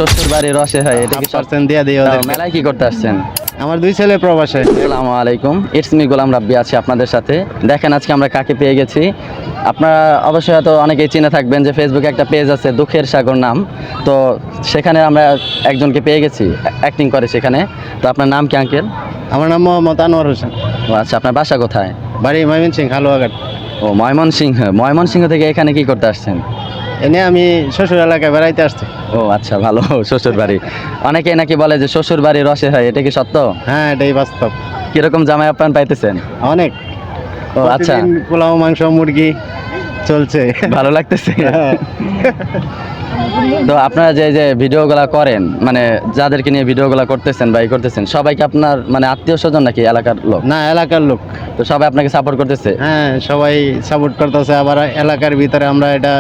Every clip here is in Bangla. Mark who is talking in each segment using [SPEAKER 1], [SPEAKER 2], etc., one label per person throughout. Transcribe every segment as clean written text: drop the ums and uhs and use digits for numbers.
[SPEAKER 1] শ্বশুর বাড়ির রসে হয় এটা কি
[SPEAKER 2] পার্সেন্ট দিয়ে দিই ওদের।
[SPEAKER 1] মেলায় কি করতে আসছেন?
[SPEAKER 2] আমার 2 ছেলে প্রবাসে।
[SPEAKER 1] আসসালামু আলাইকুম, ইটস মি গোলাম রাব্বি আছি আপনাদের সাথে। দেখেন আজকে আমরা কাকে পেয়ে গেছি। আপনারা অবশ্যই হয়তো অনেকেই চিনে থাকবেন যে ফেসবুকে একটা পেজ আছে দুঃখের সাগর নাম। তো সেখানে আমরা একজনকে পেয়ে গেছি, অ্যাক্টিং করে সেখানে। তো আপনার নাম কি আঙ্কেল?
[SPEAKER 2] আমার নাম মোহাম্মদ আনোয়ার হোসেন।
[SPEAKER 1] ও আচ্ছা, আপনার বাসা কোথায়?
[SPEAKER 2] বাড়ি ময়মনসিংহ হালুয়াঘাট।
[SPEAKER 1] ও ময়মনসিংহ। ময়মনসিংহ থেকে এখানে কি করতে আসছেন?
[SPEAKER 2] এনে আমি শ্বশুর এলাকায় বেড়াইতে আসছি।
[SPEAKER 1] ও আচ্ছা, ভালো। শ্বশুর বাড়ি, অনেকেই নাকি বলে যে শ্বশুর বাড়ির রসে হয়, এটা কি সত্য?
[SPEAKER 2] হ্যাঁ, এটাই বাস্তব।
[SPEAKER 1] কিরকম জামাই আপ্যায়ন পাইতেছেন?
[SPEAKER 2] অনেক।
[SPEAKER 1] ও আচ্ছা,
[SPEAKER 2] প্রতিদিন পোলাও মাংস মুরগি চলছে।
[SPEAKER 1] ভালো লাগতেছে।
[SPEAKER 2] হ্যাঁ।
[SPEAKER 1] তো আপনারা যে যে ভিডিওগুলা করেন, মানে যাদেরকে নিয়ে ভিডিওগুলা করতেছেন বা করতেছেন, সবাই কি আপনার মানে আত্মীয় স্বজন নাকি এলাকার লোক?
[SPEAKER 2] না, এলাকার লোক।
[SPEAKER 1] তো সবাই আপনাকে সাপোর্ট করতেছে?
[SPEAKER 2] হ্যাঁ, সবাই সাপোর্ট করতেছে। আবার এলাকার ভিতরে আমরা এটা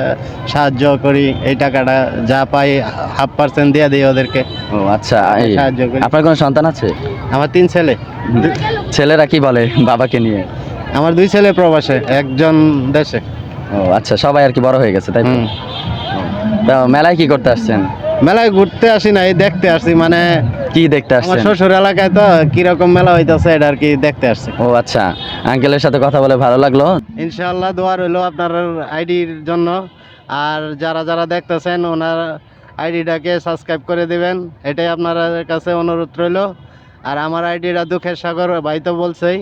[SPEAKER 2] সাহায্য করি, এই টাকাটা যা পাই 1/2% দিয়ে দিই ওদেরকে।
[SPEAKER 1] ও আচ্ছা, এই
[SPEAKER 2] সাহায্য করি।
[SPEAKER 1] আপনার কোনো সন্তান আছে?
[SPEAKER 2] আমার 3 ছেলে।
[SPEAKER 1] ছেলেরা কি বলে বাবাকে নিয়ে?
[SPEAKER 2] আমার 2 ছেলে প্রবাসে, একজন দেশে।
[SPEAKER 1] ও আচ্ছা, সবাই আর কি বড় হয়ে গেছে তাই তো?
[SPEAKER 2] হুম।
[SPEAKER 1] তো মেলায় কি করতে আসছেন?
[SPEAKER 2] মেলায় ঘুরতে আসি না, এই দেখতে আসছি। মানে
[SPEAKER 1] কি দেখতে
[SPEAKER 2] আমার
[SPEAKER 1] আসছেন?
[SPEAKER 2] শ্বশুর এলাকায় তো কিরকম মেলা হইতেছে এটা আর কি দেখতে আসছি।
[SPEAKER 1] ও আচ্ছা, আঙ্কেলের সাথে কথা বলে ভালো লাগলো।
[SPEAKER 2] ইনশাআল্লাহ দোয়া রইলো আপনার আইডির জন্য। আর যারা যারা দেখতেছেন ওনার আইডিটাকে সাবস্ক্রাইব করে দিবেন, এটাই আপনাদের কাছে অনুরোধ রইলো। আর আমার আইডিটা দুঃখের সাগর ভাই তো বলছেই।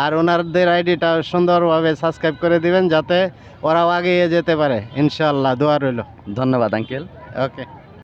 [SPEAKER 2] আর ওনাদের আইডিটা সুন্দরভাবে সাবস্ক্রাইব করে দিবেন যাতে ওরাও এগিয়ে যেতে পারে। ইনশাআল্লাহ দোয়া রইলো।
[SPEAKER 1] ধন্যবাদ আঙ্কেল।
[SPEAKER 2] ওকে।